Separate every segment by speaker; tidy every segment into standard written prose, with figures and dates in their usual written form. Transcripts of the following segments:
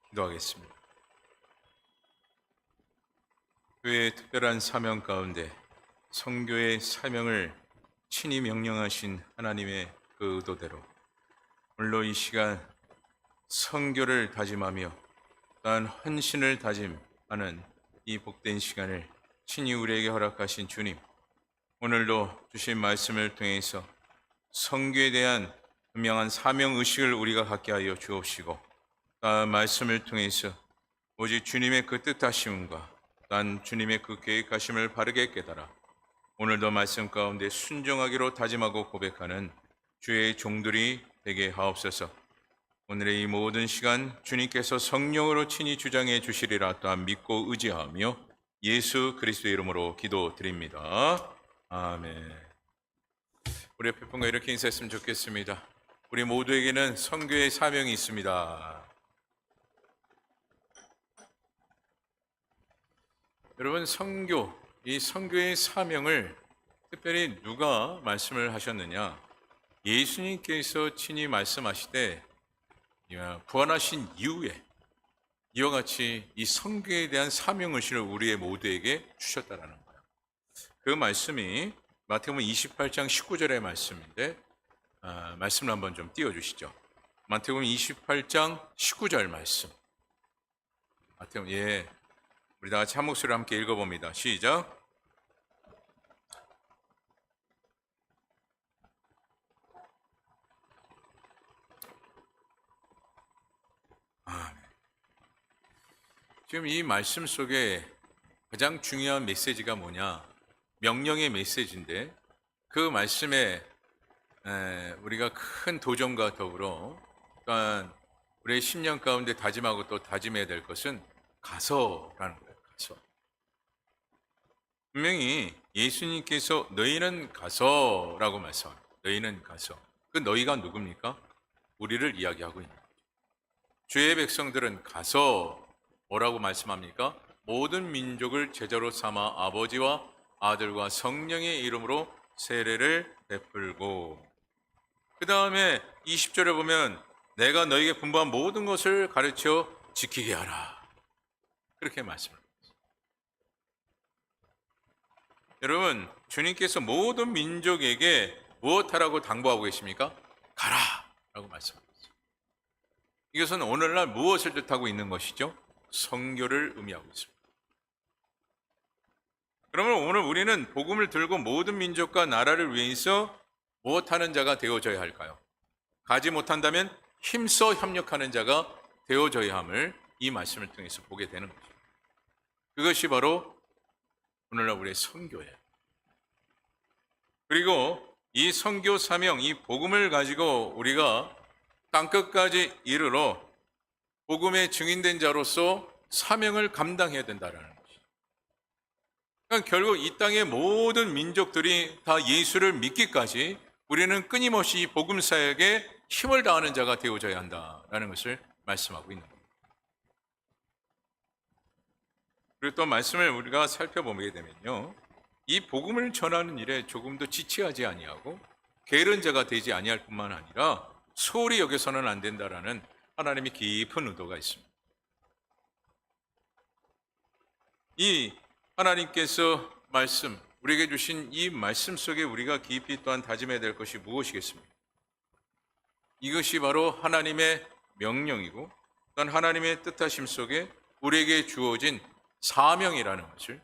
Speaker 1: 기도하겠습니다. 교회의 특별한 사명 가운데 선교의 사명을 친히 명령하신 하나님의 그 의도대로 오늘로 이 시간 선교를 다짐하며 또한 헌신을 다짐하는 이 복된 시간을 친히 우리에게 허락하신 주님, 오늘도 주신 말씀을 통해서 선교에 대한 분명한 사명의식을 우리가 갖게 하여 주옵시고, 또한 말씀을 통해서 오직 주님의 그 뜻하심과 또한 주님의 그 계획하심을 바르게 깨달아 오늘도 말씀 가운데 순종하기로 다짐하고 고백하는 주의 종들이 되게 하옵소서. 오늘의 이 모든 시간 주님께서 성령으로 친히 주장해 주시리라 또한 믿고 의지하며 예수 그리스도의 이름으로 기도드립니다. 아멘. 우리 옆에 분과 이렇게 인사했으면 좋겠습니다. 우리 모두에게는 선교의 사명이 있습니다. 여러분, 이 선교의 사명을 특별히 누가 말씀을 하셨느냐? 예수님께서 친히 말씀하시되 부활하신 이후에 이와 같이 이 선교에 대한 사명의식을 우리의 모두에게 주셨다라는 거예요. 그 말씀이 마태복음 28장 19절의 말씀인데 말씀을 한번 좀 띄워주시죠. 마태복음 28장 19절 말씀. 우리 다 같이 한 목소리로 함께 읽어봅니다. 시작. 지금 이 말씀 속에 가장 중요한 메시지가 뭐냐? 명령의 메시지인데 그 말씀에 우리가 큰 도전과 더불어 또한 우리의 10년 가운데 다짐하고 또 다짐해야 될 것은 가서라는 거예요. 가서. 분명히 예수님께서 너희는 가서라고 말씀합니다. 너희는 가서. 그 너희가 누굽니까? 우리를 이야기하고 있는 거죠. 주의 백성들은 가서 뭐라고 말씀합니까? 모든 민족을 제자로 삼아 아버지와 아들과 성령의 이름으로 세례를 베풀고, 그 다음에 20절에 보면 내가 너에게 분부한 모든 것을 가르쳐 지키게 하라. 그렇게 말씀합니다. 여러분, 주님께서 모든 민족에게 무엇하라고 당부하고 계십니까? 가라! 라고 말씀합니다. 이것은 오늘날 무엇을 뜻하고 있는 것이죠? 선교를 의미하고 있습니다. 그러면 오늘 우리는 복음을 들고 모든 민족과 나라를 위해서 무엇하는 자가 되어져야 할까요? 가지 못한다면 힘써 협력하는 자가 되어져야 함을 이 말씀을 통해서 보게 되는 거죠. 그것이 바로 오늘날 우리의 선교예요. 그리고 이 선교 사명, 이 복음을 가지고 우리가 땅끝까지 이르러 복음의 증인된 자로서 사명을 감당해야 된다는 것이죠. 그러니까 결국 이 땅의 모든 민족들이 다 예수를 믿기까지 우리는 끊임없이 복음 사역에 힘을 다하는 자가 되어져야 한다라는 것을 말씀하고 있는 겁니다. 그리고 또 말씀을 우리가 살펴보게 되면요, 이 복음을 전하는 일에 조금도 지체하지 아니하고 게으른 자가 되지 아니할 뿐만 아니라 소홀히 여겨서는 안 된다라는 하나님의 깊은 의도가 있습니다. 이 하나님께서 우리에게 주신 이 말씀 속에 우리가 깊이 또한 다짐해야 될 것이 무엇이겠습니까? 이것이 바로 하나님의 명령이고 또한 하나님의 뜻하심 속에 우리에게 주어진 사명이라는 것을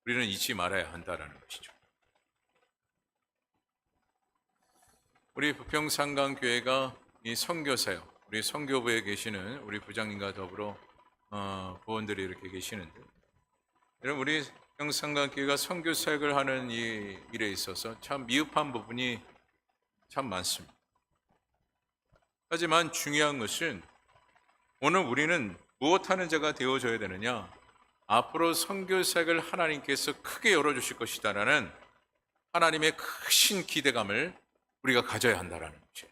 Speaker 1: 우리는 잊지 말아야 한다는 것이죠. 우리 부평상강교회가 이 선교사역, 우리 선교부에 계시는 우리 부장님과 더불어 부원들이 이렇게 계시는데, 여러분, 우리 부평상강교회가 선교사역을 하는 이 일에 있어서 참 미흡한 부분이 참 많습니다. 하지만 중요한 것은 오늘 우리는 무엇하는 자가 되어져야 되느냐? 앞으로 선교사역을 하나님께서 크게 열어주실 것이다라는 하나님의 크신 기대감을 우리가 가져야 한다라는 거죠.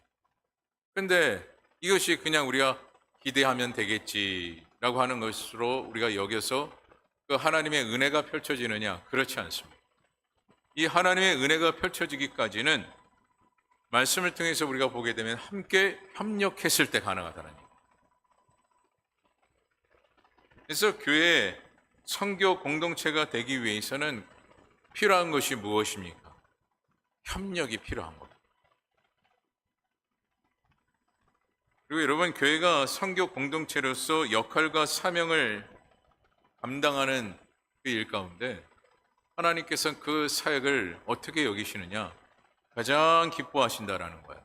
Speaker 1: 그런데 이것이 그냥 우리가 기대하면 되겠지라고 하는 것으로 우리가 여겨서 그 하나님의 은혜가 펼쳐지느냐? 그렇지 않습니다. 이 하나님의 은혜가 펼쳐지기까지는 말씀을 통해서 우리가 보게 되면 함께 협력했을 때 가능하다는 얘기예요. 그래서 교회 선교 공동체가 되기 위해서는 필요한 것이 무엇입니까? 협력이 필요한 겁니다. 그리고 여러분, 교회가 선교 공동체로서 역할과 사명을 감당하는 그 일 가운데 하나님께서는 그 사역을 어떻게 여기시느냐? 가장 기뻐하신다라는 거예요.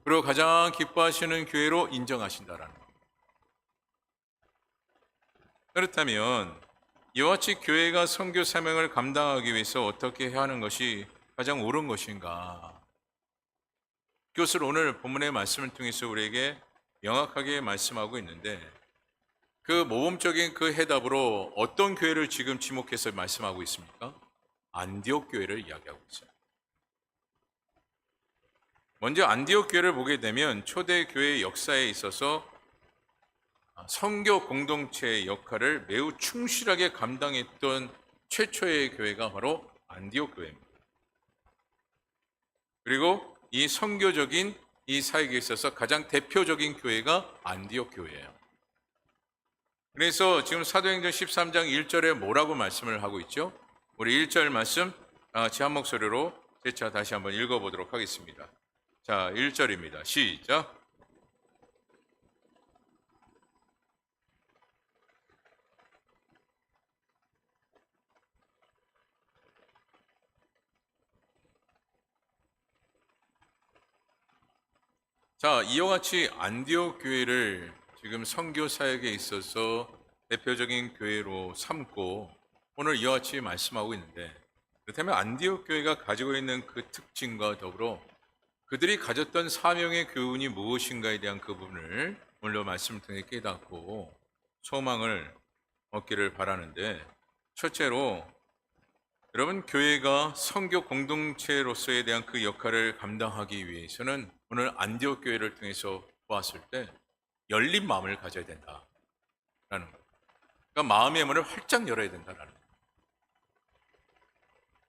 Speaker 1: 그리고 가장 기뻐하시는 교회로 인정하신다라는 거예요. 그렇다면 이와 같이 교회가 선교 사명을 감당하기 위해서 어떻게 해야 하는 것이 가장 옳은 것인가? 그것을 오늘 본문의 말씀을 통해서 우리에게 명확하게 말씀하고 있는데, 그 모범적인 그 해답으로 어떤 교회를 지금 지목해서 말씀하고 있습니까? 안디옥 교회를 이야기하고 있어요. 먼저 안디옥 교회를 보게 되면 초대 교회 역사에 있어서 선교 공동체의 역할을 매우 충실하게 감당했던 최초의 교회가 바로 안디옥 교회입니다. 그리고 이 선교적인 이 사역에 있어서 가장 대표적인 교회가 안디옥 교회예요. 그래서 지금 사도행전 13장 1절에 뭐라고 말씀을 하고 있죠? 우리 1절 말씀 같이 한 목소리로 재차 다시 한번 읽어보도록 하겠습니다. 자, 1절입니다. 시작. 자, 이와 같이 안디옥 교회를 지금 선교 사역에 있어서 대표적인 교회로 삼고 오늘 이와 같이 말씀하고 있는데, 그렇다면 안디옥 교회가 가지고 있는 그 특징과 더불어 그들이 가졌던 사명의 교훈이 무엇인가에 대한 그 부분을 오늘 말씀을 통해 깨닫고 소망을 얻기를 바라는데, 첫째로 여러분, 교회가 선교 공동체로서에 대한 그 역할을 감당하기 위해서는 오늘 안디옥 교회를 통해서 보았을 때 열린 마음을 가져야 된다라는 거예요. 그러니까 마음의 문을 활짝 열어야 된다라는 거예요.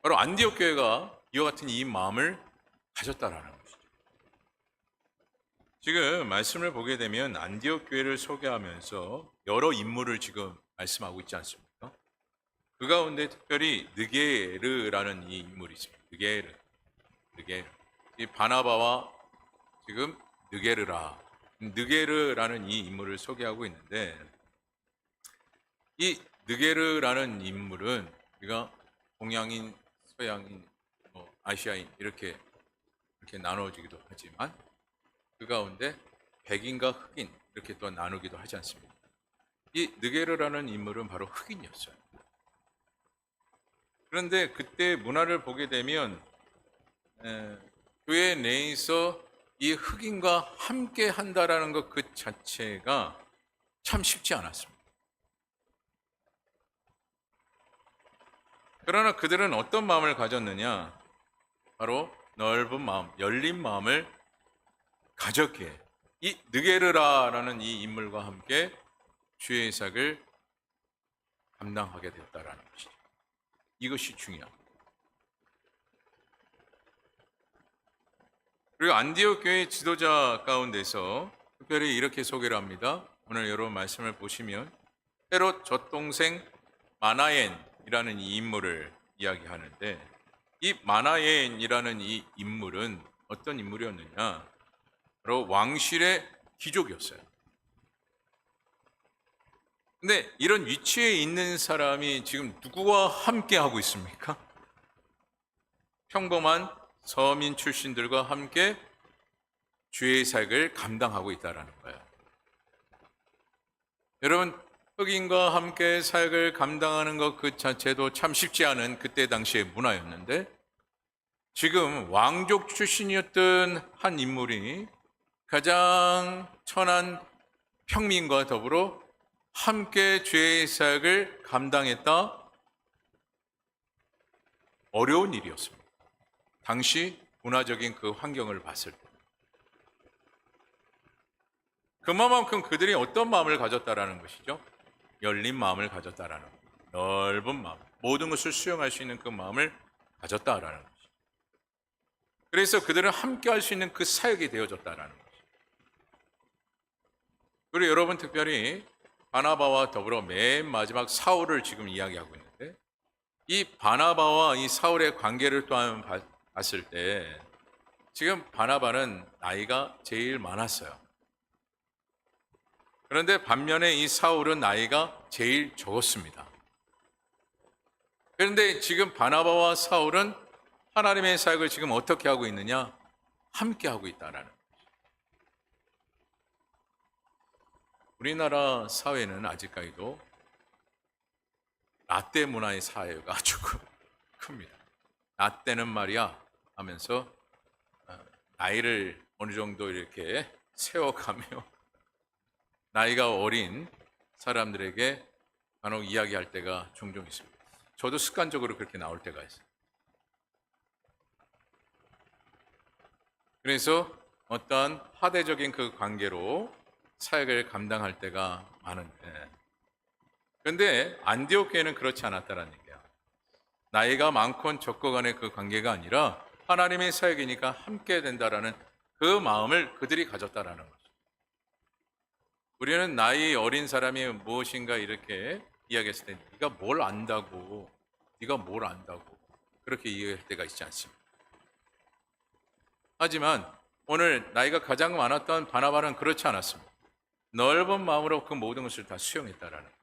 Speaker 1: 바로 안디옥 교회가 이와 같은 이 마음을 가졌다라는 것이죠. 지금 말씀을 보게 되면 안디옥 교회를 소개하면서 여러 인물을 지금 말씀하고 있지 않습니까? 그 가운데 특별히 느게르라는 이 인물이 있습니다. 느게르. 이 바나바와 지금 느게르라는 이 인물을 소개하고 있는데, 이 느게르라는 인물은 우리가 동양인, 서양인, 아시아인 이렇게 나눠지기도 하지만 그 가운데 백인과 흑인 이렇게 또 나누기도 하지 않습니다. 이 느게르라는 인물은 바로 흑인이었어요. 그런데 그때 문화를 보게 되면 교회 내에서 이 흑인과 함께 한다라는 것 그 자체가 참 쉽지 않았습니다. 그러나 그들은 어떤 마음을 가졌느냐? 바로 넓은 마음, 열린 마음을 가졌기에 이 느게르라라는 이 인물과 함께 주의 사역을 감당하게 됐다라는 것이죠. 이것이 중요합니다. 그리고 안디옥 교회 지도자 가운데서 특별히 이렇게 소개를 합니다. 오늘 여러분 말씀을 보시면 헤롯 젖동생 마나엔이라는 이 인물을 이야기하는데, 이 마나엔이라는 이 인물은 어떤 인물이었느냐? 바로 왕실의 귀족이었어요. 근데 이런 위치에 있는 사람이 지금 누구와 함께 하고 있습니까? 평범한 서민 출신들과 함께 주의 사역을 감당하고 있다는 거예요. 여러분, 흑인과 함께 사역을 감당하는 것 그 자체도 참 쉽지 않은 그때 당시의 문화였는데, 지금 왕족 출신이었던 한 인물이 가장 천한 평민과 더불어 함께 주의 사역을 감당했다. 어려운 일이었습니다. 당시 문화적인 그 환경을 봤을 때. 그만큼 그들이 어떤 마음을 가졌다라는 것이죠? 열린 마음을 가졌다라는 것. 넓은 마음, 모든 것을 수용할 수 있는 그 마음을 가졌다라는 것이죠. 그래서 그들은 함께 할 수 있는 그 사역이 되어졌다라는 것이죠. 그리고 여러분, 특별히 바나바와 더불어 맨 마지막 사울을 지금 이야기하고 있는데, 이 바나바와 이 사울의 관계를 또한 봤을 때 지금 바나바는 나이가 제일 많았어요. 그런데 반면에 이 사울은 나이가 제일 적었습니다. 그런데 지금 바나바와 사울은 하나님의 사역을 지금 어떻게 하고 있느냐? 함께 하고 있다라는. 우리나라 사회는 아직까지도 라떼 문화의 사회가 아주 큽니다. 라떼는 말이야 하면서 나이를 어느 정도 이렇게 세워가며 나이가 어린 사람들에게 간혹 이야기할 때가 종종 있습니다. 저도 습관적으로 그렇게 나올 때가 있어요. 그래서 어떠한 파대적인 그 관계로 사역을 감당할 때가 많은데, 그런데 안디옥 교회는 그렇지 않았다는 얘기야. 나이가 많건 적고 간의 그 관계가 아니라 하나님의 사역이니까 함께 된다라는 그 마음을 그들이 가졌다라는 거죠. 우리는 나이 어린 사람이 무엇인가 이렇게 이야기했을 때 네가 뭘 안다고, 네가 뭘 안다고 그렇게 이야기할 때가 있지 않습니까? 하지만 오늘 나이가 가장 많았던 바나바는 그렇지 않았습니다. 넓은 마음으로 그 모든 것을 다 수용했다라는 거예요.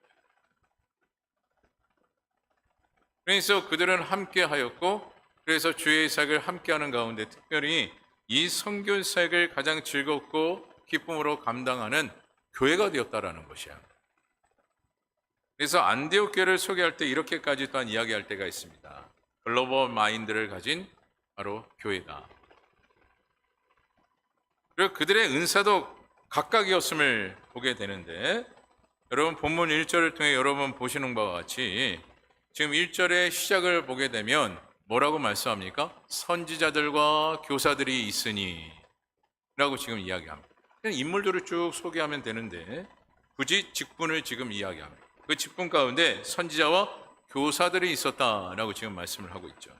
Speaker 1: 그래서 그들은 함께 하였고, 그래서 주의 사역을 함께 하는 가운데 특별히 이 선교 사역을 가장 즐겁고 기쁨으로 감당하는 교회가 되었다라는 것이야. 그래서 안디옥 교회를 소개할 때 이렇게까지 또한 이야기할 때가 있습니다. 글로벌 마인드를 가진 바로 교회다. 그리고 그들의 은사도 각각이었음을 보게 되는데, 여러분 본문 1절을 통해 여러분 보시는 바와 같이 지금 1절의 시작을 보게 되면 뭐라고 말씀합니까? 선지자들과 교사들이 있으니 라고 지금 이야기합니다. 그냥 인물들을 쭉 소개하면 되는데 굳이 직분을 지금 이야기합니다. 그 직분 가운데 선지자와 교사들이 있었다라고 지금 말씀을 하고 있죠.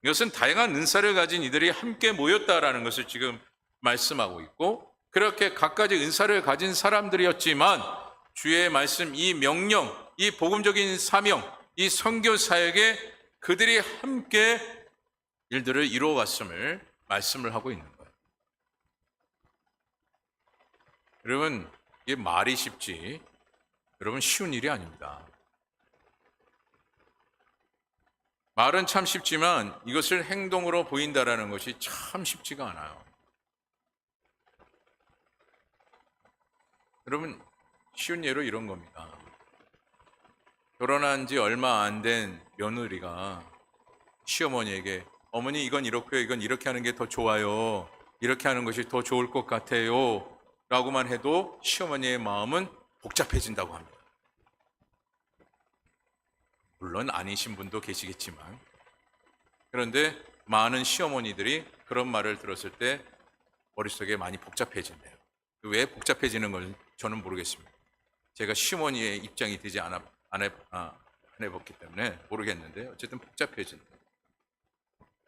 Speaker 1: 이것은 다양한 은사를 가진 이들이 함께 모였다라는 것을 지금 말씀하고 있고, 그렇게 각가지 은사를 가진 사람들이었지만 주의 말씀, 이 명령, 이 복음적인 사명, 이 선교 사역에 그들이 함께 일들을 이루어갔음을 말씀을 하고 있는 거예요. 여러분, 이게 말이 쉽지 여러분 쉬운 일이 아닙니다. 말은 참 쉽지만 이것을 행동으로 보인다라는 것이 참 쉽지가 않아요. 여러분, 쉬운 예로 이런 겁니다. 결혼한 지 얼마 안 된 며느리가 시어머니에게 어머니 이건 이렇고요, 이건 이렇게 하는 게 더 좋아요, 이렇게 하는 것이 더 좋을 것 같아요 라고만 해도 시어머니의 마음은 복잡해진다고 합니다. 물론 아니신 분도 계시겠지만, 그런데 많은 시어머니들이 그런 말을 들었을 때 머릿속에 많이 복잡해진대요. 왜 복잡해지는 걸 저는 모르겠습니다. 제가 시어머니의 입장이 되지 안 해봤기 때문에 모르겠는데 어쨌든 복잡해진다.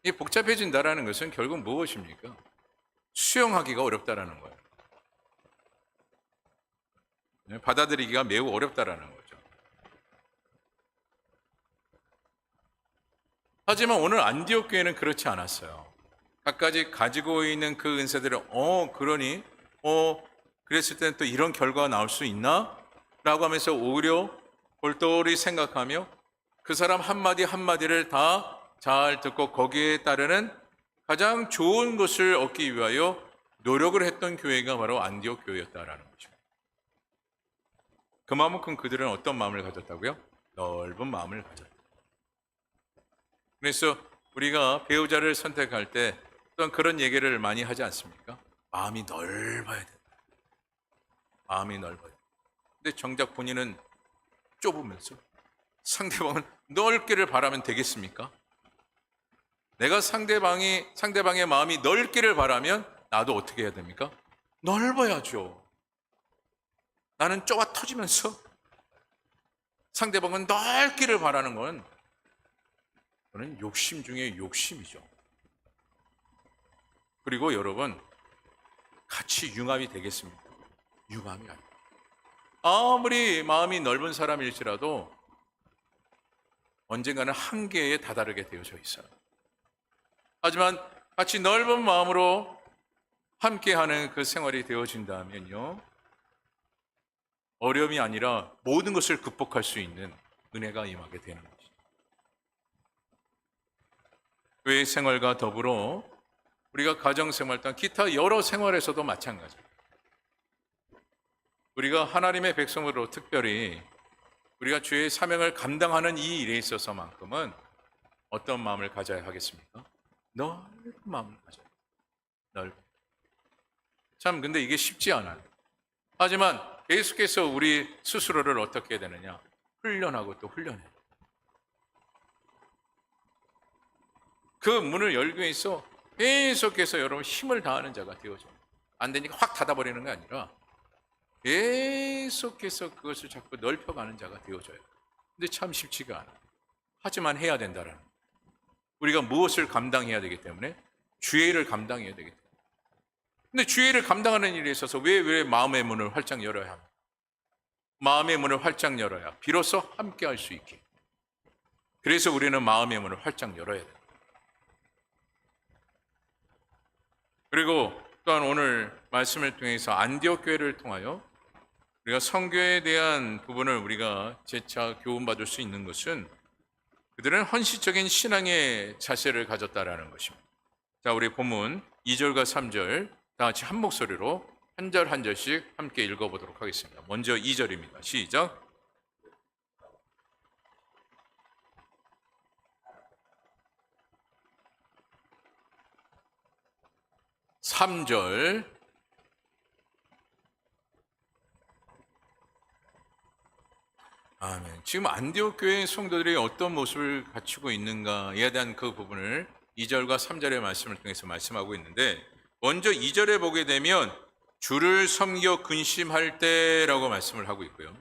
Speaker 1: 이 복잡해진다라는 것은 결국 무엇입니까? 수용하기가 어렵다라는 거예요. 받아들이기가 매우 어렵다라는 거죠. 하지만 오늘 안디옥 교회는 그렇지 않았어요. 각가지 가지고 있는 그 은사들을 그러니 그랬을 때는 또 이런 결과가 나올 수 있나? 라고 하면서 오히려 골똘히 생각하며 그 사람 한마디 한마디를 다 잘 듣고 거기에 따르는 가장 좋은 것을 얻기 위하여 노력을 했던 교회가 바로 안디옥 교회였다라는 거죠. 그만큼 그들은 어떤 마음을 가졌다고요? 넓은 마음을 가졌다. 그래서 우리가 배우자를 선택할 때 또한 그런 얘기를 많이 하지 않습니까? 마음이 넓어야 된다. 마음이 넓어야 된다. 근데 정작 본인은 좁으면서 상대방은 넓기를 바라면 되겠습니까? 내가 상대방의 마음이 넓기를 바라면 나도 어떻게 해야 됩니까? 넓어야죠. 나는 좁아 터지면서 상대방은 넓기를 바라는 건 그건 욕심 중에 욕심이죠. 그리고 여러분, 같이 융합이 되겠습니까? 융합이 아니에요. 아무리 마음이 넓은 사람일지라도 언젠가는 한계에 다다르게 되어져 있어요. 하지만 같이 넓은 마음으로 함께하는 그 생활이 되어진다면요, 어려움이 아니라 모든 것을 극복할 수 있는 은혜가 임하게 되는 것이죠. 교회 생활과 더불어 우리가 가정생활 또한 기타 여러 생활에서도 마찬가지입니다. 우리가 하나님의 백성으로 특별히 우리가 주의 사명을 감당하는 이 일에 있어서만큼은 어떤 마음을 가져야 하겠습니까? 넓은 마음을 가져야 해요. 넓은. 참 근데 이게 쉽지 않아요. 하지만 계속해서 우리 스스로를 어떻게 해야 되느냐? 훈련하고 또 훈련해요. 그 문을 열기 위해서 계속해서 여러분 힘을 다하는 자가 되어져요. 안 되니까 확 닫아버리는 게 아니라 계속해서 그것을 자꾸 넓혀가는 자가 되어져요. 근데 참 쉽지가 않아요. 하지만 해야 된다라는 거예요. 우리가 무엇을 감당해야 되기 때문에 주의 일을 감당해야 되기 때문에. 근데 주의 일을 감당하는 일에 있어서 왜 마음의 문을 활짝 열어야 합니까? 마음의 문을 활짝 열어야 비로소 함께 할 수 있게. 그래서 우리는 마음의 문을 활짝 열어야 돼요. 그리고 또한 오늘 말씀을 통해서 안디옥 교회를 통하여 우리가 선교에 대한 부분을 우리가 재차 교훈받을 수 있는 것은 그들은 헌신적인 신앙의 자세를 가졌다라는 것입니다. 자, 우리 본문 2절과 3절 다 같이 한 목소리로 한 절 한 절씩 함께 읽어보도록 하겠습니다. 먼저 2절입니다. 시작. (3절) 아멘. 지금 안디옥 교회 성도들이 어떤 모습을 갖추고 있는가에 대한 그 부분을 2절과 3절의 말씀을 통해서 말씀하고 있는데, 먼저 2절에 보게 되면 주를 섬겨 근심할 때라고 말씀을 하고 있고요.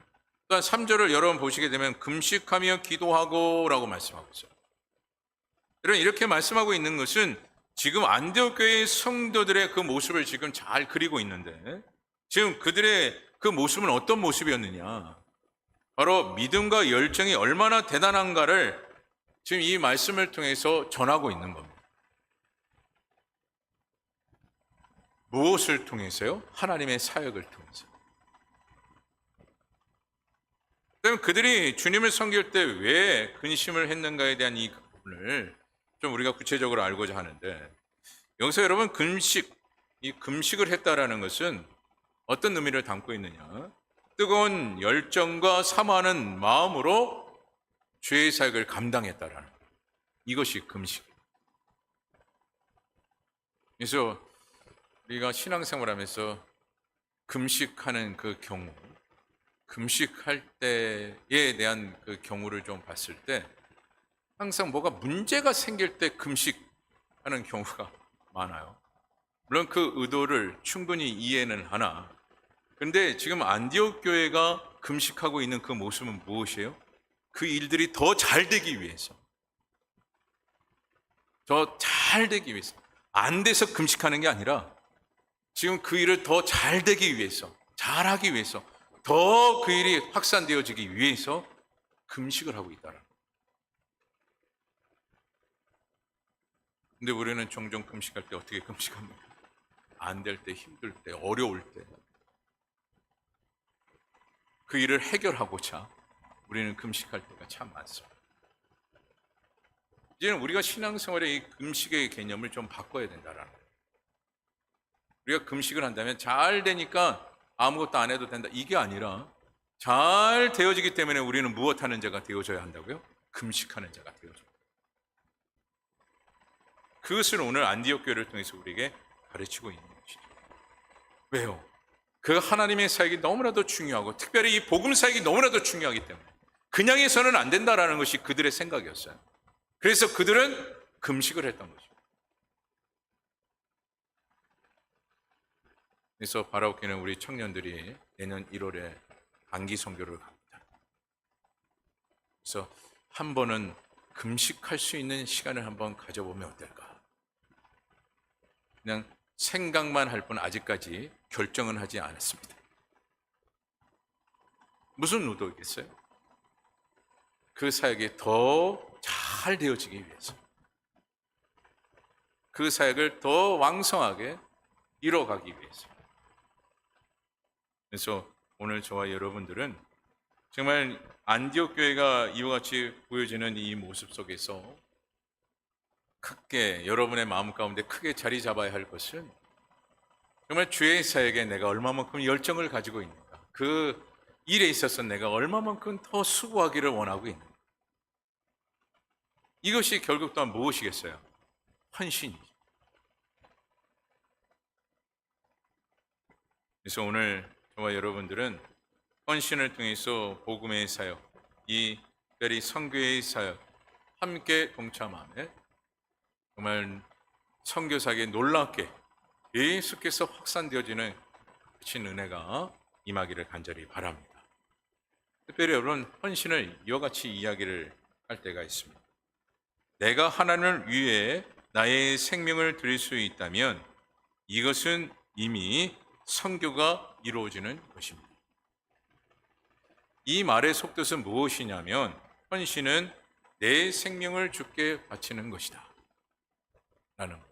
Speaker 1: 또한 3절을 여러분 보시게 되면 금식하며 기도하고 라고 말씀하고 있어요. 여러분 이렇게 말씀하고 있는 것은 지금 안디옥 교회의 성도들의 그 모습을 지금 잘 그리고 있는데, 지금 그들의 그 모습은 어떤 모습이었느냐, 바로 믿음과 열정이 얼마나 대단한가를 지금 이 말씀을 통해서 전하고 있는 겁니다. 무엇을 통해서요? 하나님의 사역을 통해서. 그럼 그들이 주님을 섬길 때 왜 근심을 했는가에 대한 이 부분을 좀 우리가 구체적으로 알고자 하는데, 여기서 여러분 이 금식을 했다라는 것은 어떤 의미를 담고 있느냐? 뜨거운 열정과 사모하는 마음으로 죄의 사역을 감당했다라는 거예요. 이것이 금식이에요. 그래서 우리가 신앙생활하면서 금식하는 그 경우, 금식할 때에 대한 그 경우를 좀 봤을 때 항상 뭐가 문제가 생길 때 금식하는 경우가 많아요. 물론 그 의도를 충분히 이해는 하나, 그런데 지금 안디옥 교회가 금식하고 있는 그 모습은 무엇이에요? 그 일들이 더 잘 되기 위해서, 더 잘 되기 위해서, 안 돼서 금식하는 게 아니라 지금 그 일을 더 잘 되기 위해서, 잘하기 위해서, 더 그 일이 확산되어지기 위해서 금식을 하고 있다는 거예요. 근데 우리는 종종 금식할 때 어떻게 금식합니까? 안 될 때, 힘들 때, 어려울 때 그 일을 해결하고자 우리는 금식할 때가 참 많습니다. 이제는 우리가 신앙생활의 이 금식의 개념을 좀 바꿔야 된다라는 거예요. 우리가 금식을 한다면 잘 되니까 아무것도 안 해도 된다, 이게 아니라 잘 되어지기 때문에 우리는 무엇하는 자가 되어져야 한다고요? 금식하는 자가 되어져야. 그것을 오늘 안디옥 교회를 통해서 우리에게 가르치고 있는 것이죠. 왜요? 그 하나님의 사역이 너무나도 중요하고 특별히 이 복음 사역이 너무나도 중요하기 때문에 그냥 해서는 안 된다라는 것이 그들의 생각이었어요. 그래서 그들은 금식을 했던 거죠. 그래서 바라옵기는 우리 청년들이 내년 1월에 단기 선교를 갑니다. 그래서 한 번은 금식할 수 있는 시간을 한번 가져보면 어떨까? 그냥 생각만 할 뿐 아직까지 결정은 하지 않았습니다. 무슨 의도겠어요? 그 사역이 더 잘 되어지기 위해서, 그 사역을 더 왕성하게 이뤄가기 위해서. 그래서 오늘 저와 여러분들은 정말 안디옥 교회가 이와 같이 보여지는 이 모습 속에서 크게 여러분의 마음 가운데 크게 자리 잡아야 할 것은 정말 주의 사역에 내가 얼마만큼 열정을 가지고 있는가, 그 일에 있어서 내가 얼마만큼 더 수고하기를 원하고 있는가. 이것이 결국 또한 무엇이겠어요? 헌신이죠. 그래서 오늘 저와 여러분들은 헌신을 통해서 복음의 사역, 이 특별히 선교의 사역 함께 동참하며 정말 선교사에게 놀랍게 계속해서 확산되어지는 신 은혜가 임하기를 간절히 바랍니다. 특별히 여러분, 헌신을 이와 같이 이야기를 할 때가 있습니다. 내가 하나님을 위해 나의 생명을 드릴 수 있다면 이것은 이미 선교가 이루어지는 것입니다. 이 말의 속뜻은 무엇이냐면 헌신은 내 생명을 주께 바치는 것이다 라는 것.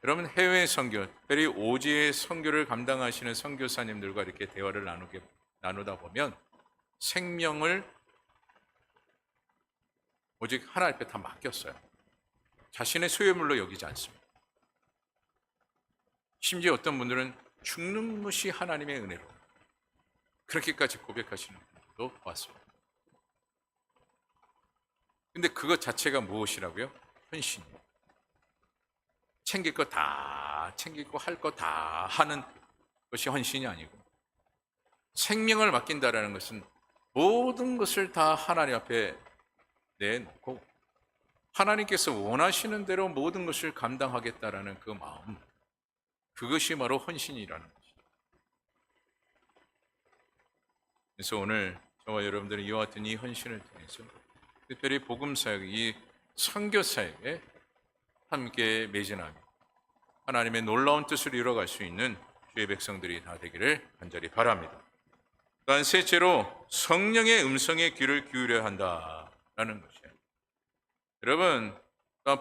Speaker 1: 여러분, 해외 선교, 특별히 오지의 선교를 감당하시는 선교사님들과 이렇게 대화를 나누다 보면 생명을 오직 하나님 앞에 다 맡겼어요. 자신의 소유물로 여기지 않습니다. 심지어 어떤 분들은 죽는 것이 하나님의 은혜로 그렇게까지 고백하시는 분들도 봤습니다. 근데 그것 자체가 무엇이라고요? 헌신이에요. 챙길 거 다 챙기고 할 거 다 하는 것이 헌신이 아니고, 생명을 맡긴다라는 것은 모든 것을 다 하나님 앞에 내놓고 하나님께서 원하시는 대로 모든 것을 감당하겠다라는 그 마음, 그것이 바로 헌신이라는 것이죠. 그래서 오늘 저와 여러분들은 이와 같은 이 헌신을 통해서 특별히 복음사역, 이 선교사역에 함께 매진하며 하나님의 놀라운 뜻을 이뤄갈 수 있는 주의 백성들이 다 되기를 간절히 바랍니다. 또한 셋째로 성령의 음성에 귀를 기울여야 한다라는 것이에요. 여러분,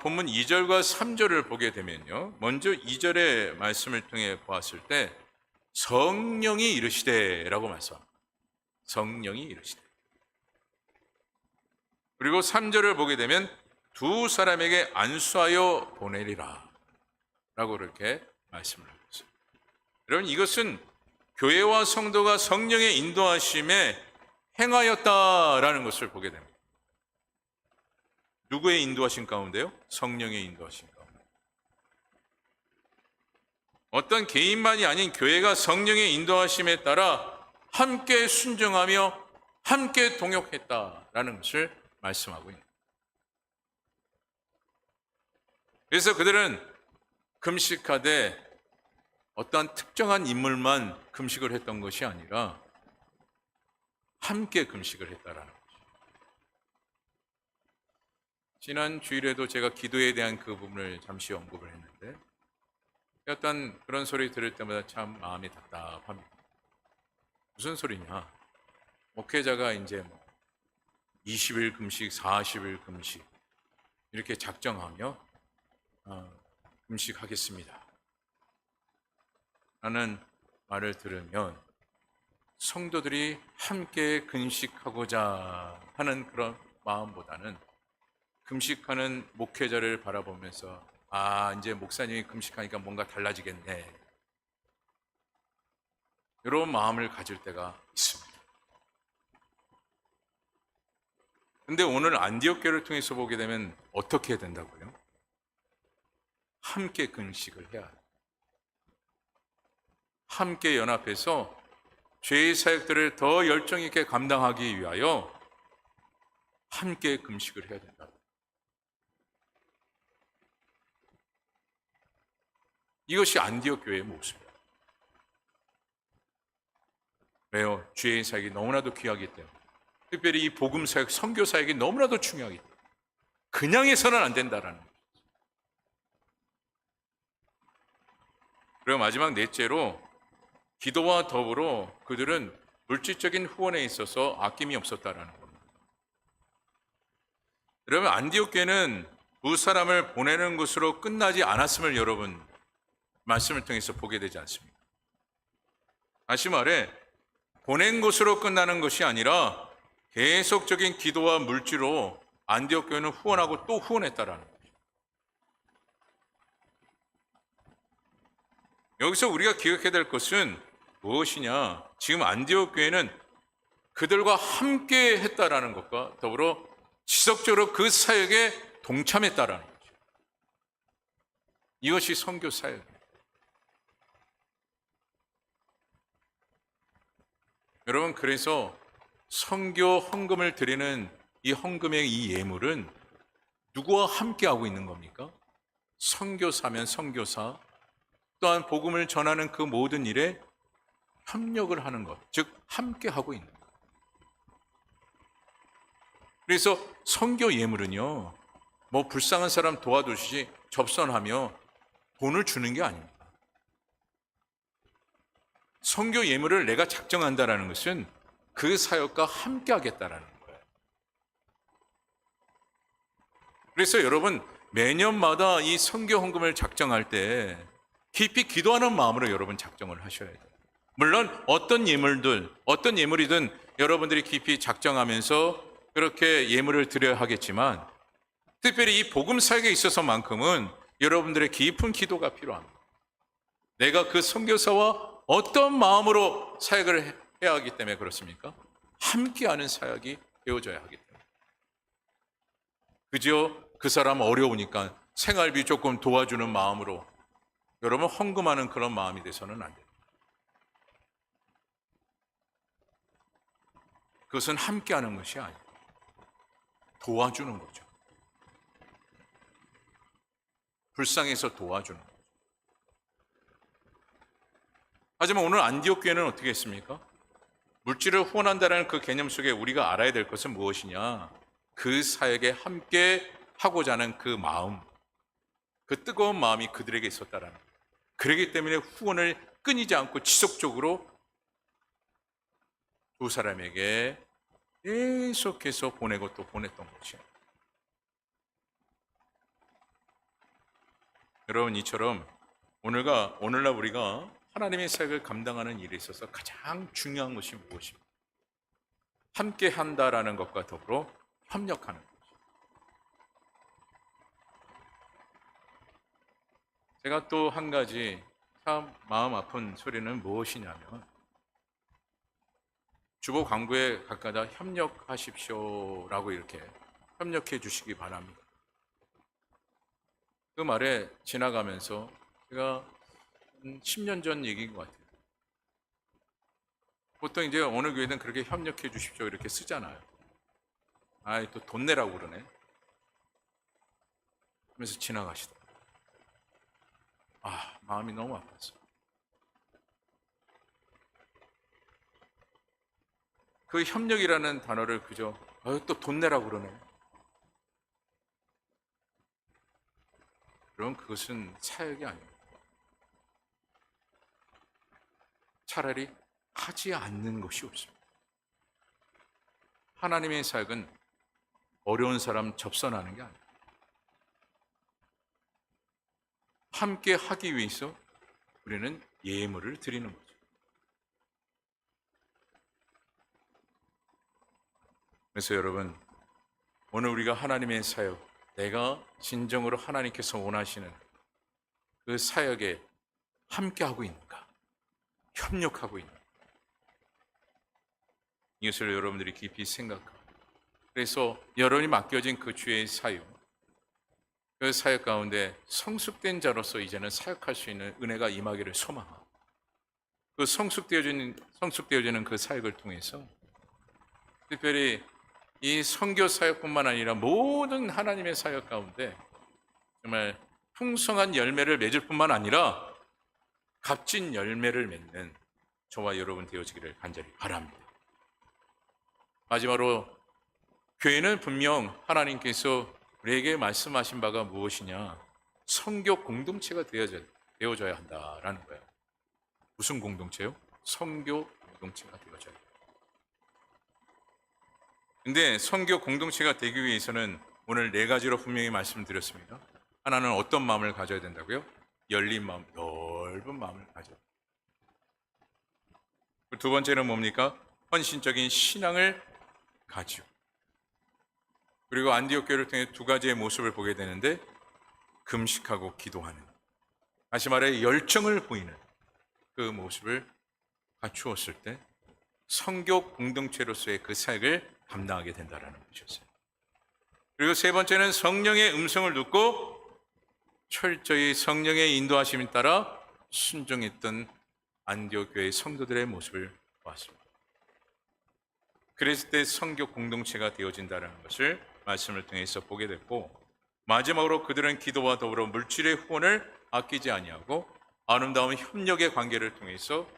Speaker 1: 본문 2절과 3절을 보게 되면요, 먼저 2절의 말씀을 통해 보았을 때 성령이 이르시되 라고 말씀합니다. 성령이 이르시되. 그리고 3절을 보게 되면 두 사람에게 안수하여 보내리라 라고 이렇게 말씀을 하고 있습니다. 여러분, 이것은 교회와 성도가 성령의 인도하심에 행하였다라는 것을 보게 됩니다. 누구의 인도하심 가운데요? 성령의 인도하심 가운데. 어떤 개인만이 아닌 교회가 성령의 인도하심에 따라 함께 순종하며 함께 동역했다라는 것을 말씀하고 있습니다. 그래서 그들은 금식하되 어떠한 특정한 인물만 금식을 했던 것이 아니라 함께 금식을 했다라는 것이죠. 지난 주일에도 제가 기도에 대한 그 부분을 잠시 언급을 했는데, 어떤 그런 소리 들을 때마다 참 마음이 답답합니다. 무슨 소리냐? 목회자가 이제 20일 금식, 40일 금식 이렇게 작정하며 금식하겠습니다 라는 말을 들으면 성도들이 함께 금식하고자 하는 그런 마음보다는 금식하는 목회자를 바라보면서 이제 목사님이 금식하니까 뭔가 달라지겠네, 이런 마음을 가질 때가 있습니다. 근데 오늘 안디옥 교회를 통해서 보게 되면 어떻게 해야 된다고요? 함께 금식을 해야 해요. 함께 연합해서 죄의 사역들을 더 열정 있게 감당하기 위하여 함께 금식을 해야 된다. 이것이 안디옥 교회의 모습입니다. 왜요? 죄의 사역이 너무나도 귀하기 때문에, 특별히 이 복음 사역, 선교 사역이 너무나도 중요하기 때문에 그냥 해서는 안 된다라는 거죠. 그리고 마지막 넷째로 기도와 더불어 그들은 물질적인 후원에 있어서 아낌이 없었다라는 겁니다. 여러분, 안디옥 교회는 두 사람을 보내는 것으로 끝나지 않았음을 여러분 말씀을 통해서 보게 되지 않습니까? 다시 말해 보낸 것으로 끝나는 것이 아니라 계속적인 기도와 물질로 안디옥 교회는 후원하고 또 후원했다라는 거죠. 여기서 우리가 기억해야 될 것은 무엇이냐? 지금 안디옥 교회는 그들과 함께 했다라는 것과 더불어 지속적으로 그 사역에 동참했다라는 거죠. 이것이 선교 사역입니다. 여러분, 그래서 선교 헌금을 드리는 이 헌금의 이 예물은 누구와 함께 하고 있는 겁니까? 선교사면 선교사, 또한 복음을 전하는 그 모든 일에 협력을 하는 것, 즉 함께 하고 있는 것. 그래서 선교 예물은요, 뭐 불쌍한 사람 도와주시지 접선하며 돈을 주는 게 아닙니다. 선교 예물을 내가 작정한다라는 것은 그 사역과 함께 하겠다라는 거예요. 그래서 여러분, 매년마다 이 선교 헌금을 작정할 때 깊이 기도하는 마음으로 여러분 작정을 하셔야 돼요. 물론 어떤 예물이든 여러분들이 깊이 작정하면서 그렇게 예물을 드려야 하겠지만, 특별히 이 복음 사역에 있어서만큼은 여러분들의 깊은 기도가 필요합니다. 내가 그 선교사와 어떤 마음으로 사역을 해야 하기 때문에 그렇습니까? 함께하는 사역이 되어져야 하기 때문에. 그저 그 사람 어려우니까 생활비 조금 도와주는 마음으로 여러분 헌금하는 그런 마음이 돼서는 안 돼요. 그것은 함께하는 것이 아니에요. 도와주는 거죠. 불쌍해서 도와주는 거죠. 하지만 오늘 안디옥 교회는 어떻게 했습니까? 물질을 후원한다는 그 개념 속에 우리가 알아야 될 것은 무엇이냐? 그 사역에 함께 하고자 하는 그 마음, 그 뜨거운 마음이 그들에게 있었다라는 거예요. 그렇기 때문에 후원을 끊이지 않고 지속적으로 두 사람에게 계속해서 보내고 또 보냈던 것이죠. 여러분, 이처럼 오늘날 우리가 하나님의 사역을 감당하는 일에 있어서 가장 중요한 것이 무엇입니까? 함께 한다라는 것과 더불어 협력하는 것이죠. 제가 또 한 가지 참 마음 아픈 소리는 무엇이냐면, 주보 광고에 가까다 협력하십시오라고 이렇게 협력해 주시기 바랍니다. 그 말에 지나가면서 제가 10년 전 얘기인 것 같아요. 보통 이제 어느 교회든 그렇게 협력해 주십시오 이렇게 쓰잖아요. 아이, 또 돈 내라고 그러네 하면서 지나가시더라고요. 마음이 너무 아팠어요. 그 협력이라는 단어를 그저 또 돈 내라고 그러네. 그럼 그것은 사역이 아닙니다. 차라리 하지 않는 것이 없습니다. 하나님의 사역은 어려운 사람 접선하는 게 아닙니다. 함께 하기 위해서 우리는 예물을 드리는 거죠. 그래서 여러분, 오늘 우리가 하나님의 사역, 내가 진정으로 하나님께서 원하시는 그 사역에 함께하고 있는가? 협력하고 있는가? 이것을 여러분들이 깊이 생각하고, 그래서 여러분이 맡겨진 그 주의 사역, 그 사역 가운데 성숙된 자로서 이제는 사역할 수 있는 은혜가 임하기를 소망하고, 그 성숙되어지는 그 사역을 통해서 특별히 이 선교 사역뿐만 아니라 모든 하나님의 사역 가운데 정말 풍성한 열매를 맺을 뿐만 아니라 값진 열매를 맺는 저와 여러분 되어지기를 간절히 바랍니다. 마지막으로 교회는 분명 하나님께서 우리에게 말씀하신 바가 무엇이냐? 선교 공동체가 되어져야 한다라는 거예요. 무슨 공동체요? 선교 공동체가 되어져야 해요. 근데 선교 공동체가 되기 위해서는 오늘 네 가지로 분명히 말씀드렸습니다. 하나는 어떤 마음을 가져야 된다고요? 열린 마음, 넓은 마음을 가져야 돼요. 두 번째는 뭡니까? 헌신적인 신앙을 가지고. 그리고 안디옥 교회를 통해 두 가지의 모습을 보게 되는데, 금식하고 기도하는, 다시 말해 열정을 보이는 그 모습을 갖추었을 때 선교 공동체로서의 그 사역을 감당하게 된다는 것이었어요. 그리고 세 번째는 성령의 음성을 듣고 철저히 성령의 인도하심에 따라 순종했던 안디옥 교회의 성도들의 모습을 보았습니다. 그랬을 때 선교 공동체가 되어진다는 것을 말씀을 통해서 보게 됐고, 마지막으로 그들은 기도와 더불어 물질의 후원을 아끼지 아니하고 아름다운 협력의 관계를 통해서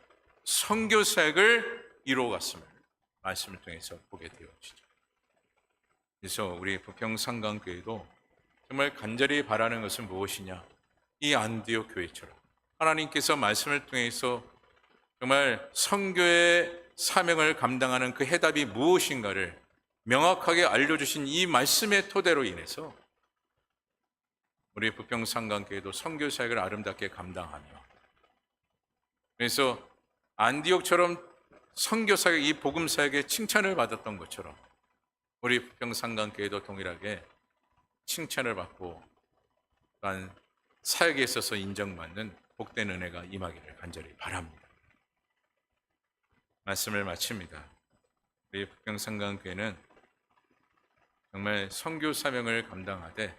Speaker 1: 선교 사역을 이루어갔음을 말씀을 통해서 보게 되어지죠. 그래서 우리 부평상강교회도 정말 간절히 바라는 것은 무엇이냐? 이 안디옥 교회처럼 하나님께서 말씀을 통해서 정말 선교의 사명을 감당하는 그 해답이 무엇인가를 명확하게 알려주신 이 말씀의 토대로 인해서 우리 부평상강교회도 선교 사역을 아름답게 감당하며, 그래서 안디옥처럼 선교 사역, 이 복음 사역에 칭찬을 받았던 것처럼 우리 부평상강교회도 동일하게 칭찬을 받고 또한 사역에 있어서 인정받는 복된 은혜가 임하기를 간절히 바랍니다. 말씀을 마칩니다. 우리 부평상강교회는 정말 선교 사명을 감당하되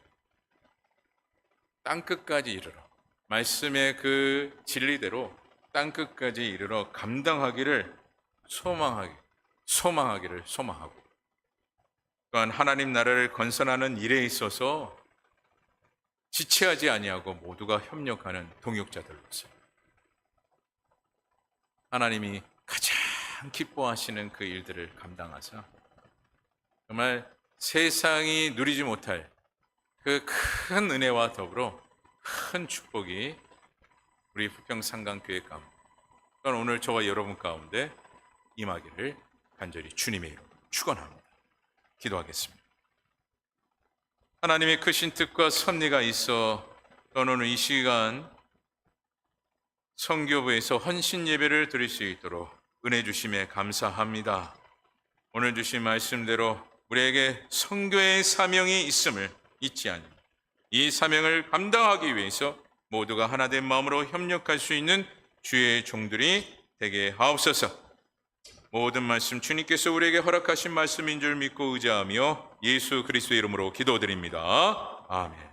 Speaker 1: 땅끝까지 이르러, 말씀의 그 진리대로 땅끝까지 이르러 감당하기를 소망하기를 소망하고, 또한 하나님 나라를 건설하는 일에 있어서 지체하지 아니하고 모두가 협력하는 동역자들로서 하나님이 가장 기뻐하시는 그 일들을 감당하사 정말 세상이 누리지 못할 그 큰 은혜와 더불어 큰 축복이 우리 부평상강교회 가운데, 또한 오늘 저와 여러분 가운데 임하기를 간절히 주님의 이름으로 축원합니다. 기도하겠습니다. 하나님의 크신 뜻과 섭리가 있어 떠나는 이 시간 선교부에서 헌신 예배를 드릴 수 있도록 은혜 주심에 감사합니다. 오늘 주신 말씀대로 우리에게 선교의 사명이 있음을 잊지 않으며 이 사명을 감당하기 위해서 모두가 하나된 마음으로 협력할 수 있는 주의 종들이 되게 하옵소서. 모든 말씀 주님께서 우리에게 허락하신 말씀인 줄 믿고 의지하며 예수 그리스도의 이름으로 기도드립니다. 아멘.